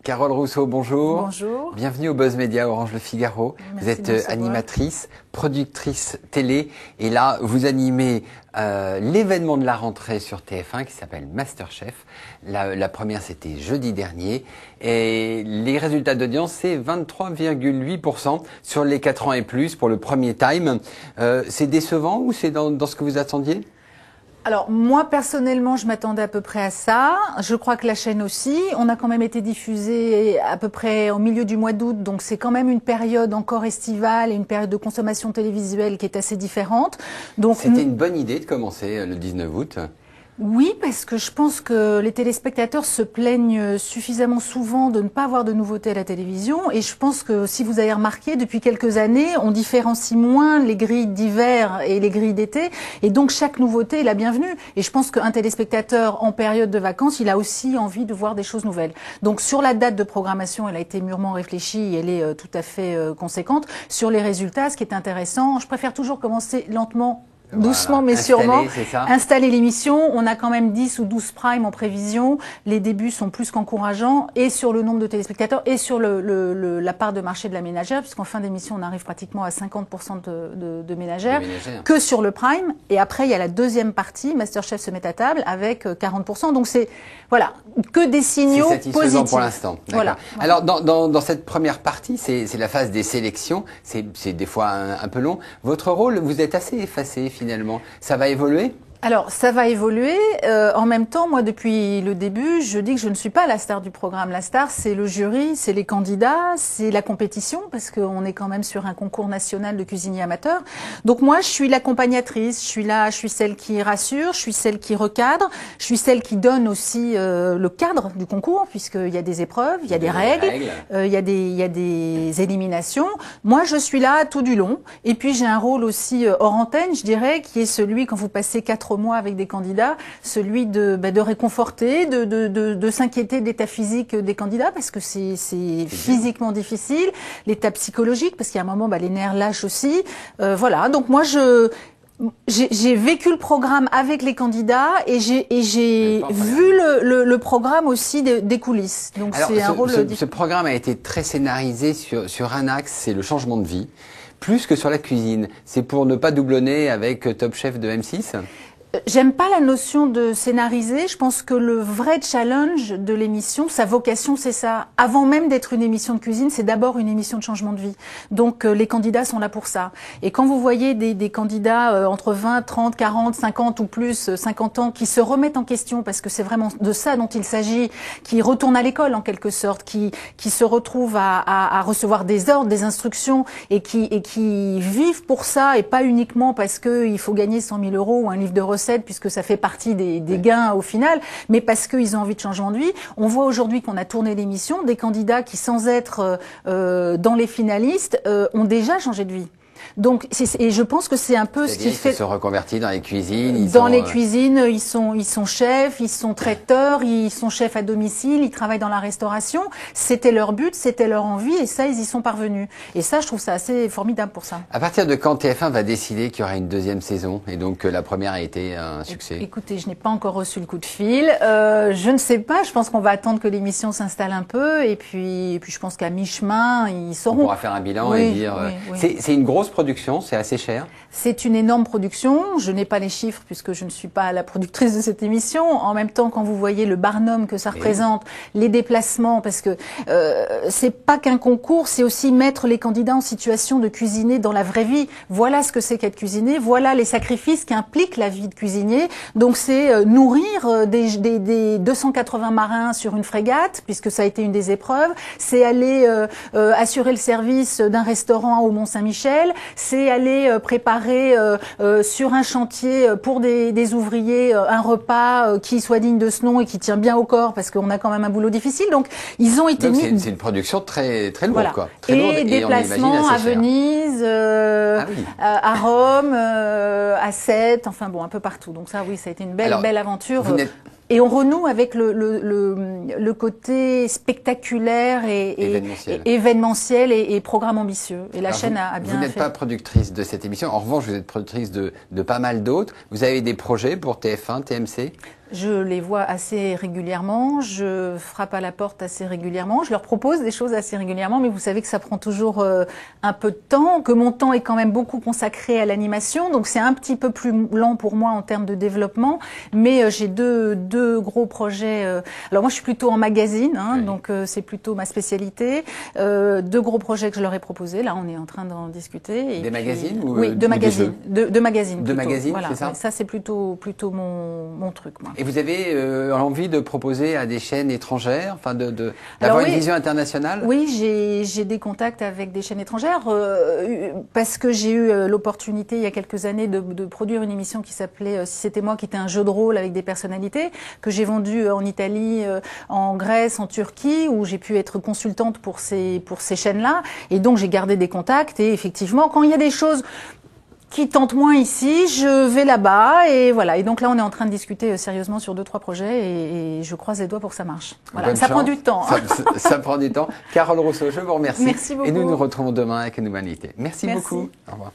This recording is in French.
Carole Rousseau, bonjour. Bonjour. Bienvenue au Buzz Média Orange Le Figaro. Merci vous êtes animatrice, productrice télé et là vous animez l'événement de la rentrée sur TF1 qui s'appelle MasterChef. La première c'était jeudi dernier et les résultats d'audience c'est 23,8% sur les 4 ans et plus pour le premier time. C'est décevant ou c'est dans ce que vous attendiez ? Alors moi personnellement je m'attendais à peu près à ça, je crois que la chaîne aussi, on a quand même été diffusé à peu près au milieu du mois d'août, donc c'est quand même une période encore estivale et une période de consommation télévisuelle qui est assez différente. C'était une bonne idée de commencer le 19 août. Oui, parce que je pense que les téléspectateurs se plaignent suffisamment souvent de ne pas avoir de nouveautés à la télévision. Et je pense que si vous avez remarqué, depuis quelques années, on différencie moins les grilles d'hiver et les grilles d'été. Et donc chaque nouveauté est la bienvenue. Et je pense qu'un téléspectateur en période de vacances, il a aussi envie de voir des choses nouvelles. Donc sur la date de programmation, elle a été mûrement réfléchie et elle est tout à fait conséquente. Sur les résultats, ce qui est intéressant, je préfère toujours commencer lentement, doucement mais sûrement, installer l'émission. On a quand même 10 ou 12 primes en prévision. Les débuts sont plus qu'encourageants et sur le nombre de téléspectateurs et sur la part de marché de la ménagère, puisqu'en fin d'émission, on arrive pratiquement à 50% de ménagères que sur le prime. Et après, il y a la deuxième partie, MasterChef se met à table avec 40%. Donc c'est, voilà, que des signaux positifs. Pour l'instant. Voilà. Alors, dans cette première partie, c'est la phase des sélections. C'est des fois un peu long. Votre rôle, vous êtes assez effacé finalement. Ça va évoluer ? Alors, ça va évoluer. En même temps, moi, depuis le début, je dis que je ne suis pas la star du programme. La star, c'est le jury, c'est les candidats, c'est la compétition, parce qu'on est quand même sur un concours national de cuisiniers amateurs. Donc moi, je suis l'accompagnatrice. Je suis là, je suis celle qui rassure, je suis celle qui recadre, je suis celle qui donne aussi le cadre du concours, puisqu'il y a des épreuves, il y a des règles, il y a des éliminations. Moi, je suis là tout du long. Et puis, j'ai un rôle aussi hors antenne, je dirais, qui est celui, quand vous passez 4 mois avec des candidats, celui de réconforter, de s'inquiéter de l'état physique des candidats, parce que c'est physiquement difficile, l'état psychologique, parce qu'il y a un moment, les nerfs lâchent aussi. Voilà, donc moi, j'ai vécu le programme avec les candidats et j'ai vu le programme aussi des coulisses. Donc c'est un rôle ce programme a été très scénarisé sur un axe, c'est le changement de vie, plus que sur la cuisine. C'est pour ne pas doublonner avec Top Chef de M6 ? J'aime pas la notion de scénariser. Je pense que le vrai challenge de l'émission, sa vocation, c'est ça. Avant même d'être une émission de cuisine, c'est d'abord une émission de changement de vie. Donc les candidats sont là pour ça. Et quand vous voyez des candidats entre 20, 30, 40, 50 ou plus, 50 ans, qui se remettent en question, parce que c'est vraiment de ça dont il s'agit, qui retournent à l'école en quelque sorte, qui se retrouvent à recevoir des ordres, des instructions, et qui vivent pour ça, et pas uniquement parce que il faut gagner 100 000 € ou un livre de recettes, puisque ça fait partie des gains au final, mais parce qu'ils ont envie de changement de vie. On voit aujourd'hui qu'on a tourné l'émission, des candidats qui, sans être dans les finalistes, ont déjà changé de vie. Donc, et je pense que c'est un peu ce qui fait. Ils se reconvertis dans les cuisines. Les cuisines, ils sont chefs, ils sont traiteurs, ils sont chefs à domicile, ils travaillent dans la restauration. C'était leur but, c'était leur envie, et ça, ils y sont parvenus. Et ça, je trouve ça assez formidable pour ça. À partir de quand TF1 va décider qu'il y aura une deuxième saison et donc que la première a été un succès ? Écoutez, je n'ai pas encore reçu le coup de fil. Je ne sais pas. Je pense qu'on va attendre que l'émission s'installe un peu, et puis je pense qu'à mi-chemin, ils sauront. On pourra faire un bilan et dire. C'est une grosse production, c'est assez cher. C'est une énorme production. Je n'ai pas les chiffres puisque je ne suis pas la productrice de cette émission. En même temps, quand vous voyez le Barnum que ça représente, les déplacements, parce que c'est pas qu'un concours, c'est aussi mettre les candidats en situation de cuisiner dans la vraie vie. Voilà ce que c'est qu'être cuisinier. Voilà les sacrifices qu'implique la vie de cuisinier. Donc c'est nourrir des 280 marins sur une frégate, puisque ça a été une des épreuves. C'est aller assurer le service d'un restaurant au Mont-Saint-Michel. C'est aller préparer sur un chantier pour des ouvriers un repas qui soit digne de ce nom et qui tient bien au corps, parce qu'on a quand même un boulot difficile. Donc ils ont été mis. C'est une production très lourde, voilà. quoi. Très lourde, et déplacements à Venise, à Rome, à Sète, enfin bon, un peu partout. Donc ça, oui, ça a été une belle aventure. Et on renoue avec le côté spectaculaire et événementiel et programme ambitieux. Et la chaîne a bien fait. Vous n'êtes pas productrice de cette émission. En revanche, vous êtes productrice de pas mal d'autres. Vous avez des projets pour TF1, TMC? Je les vois assez régulièrement, je frappe à la porte assez régulièrement, je leur propose des choses assez régulièrement, mais vous savez que ça prend toujours un peu de temps, que mon temps est quand même beaucoup consacré à l'animation, donc c'est un petit peu plus lent pour moi en termes de développement, mais j'ai deux gros projets. Alors moi je suis plutôt en magazine, hein, oui. Donc c'est plutôt ma spécialité. Deux gros projets que je leur ai proposés, là on est en train d'en discuter. Des magazines ou oui, de magazines. De magazines. De magazines, voilà, c'est ça. Ouais, ça c'est plutôt mon truc, moi. Et vous avez envie de proposer à des chaînes étrangères, enfin d'avoir une vision internationale? Oui, j'ai des contacts avec des chaînes étrangères parce que j'ai eu l'opportunité il y a quelques années de produire une émission qui s'appelait Si c'était moi, qui était un jeu de rôle avec des personnalités que j'ai vendu en Italie, en Grèce, en Turquie, où j'ai pu être consultante pour ces chaînes-là. Et donc j'ai gardé des contacts et effectivement, quand il y a des choses qui tente moins ici, je vais là-bas et voilà. Et donc là, on est en train de discuter sérieusement sur 2-3 projets et je croise les doigts pour que ça marche. Voilà. Ça prend du temps. Ça prend du temps. Carole Rousseau, je vous remercie. Merci beaucoup. Et nous nous retrouvons demain avec une nouvelle invitée. Merci beaucoup. Au revoir.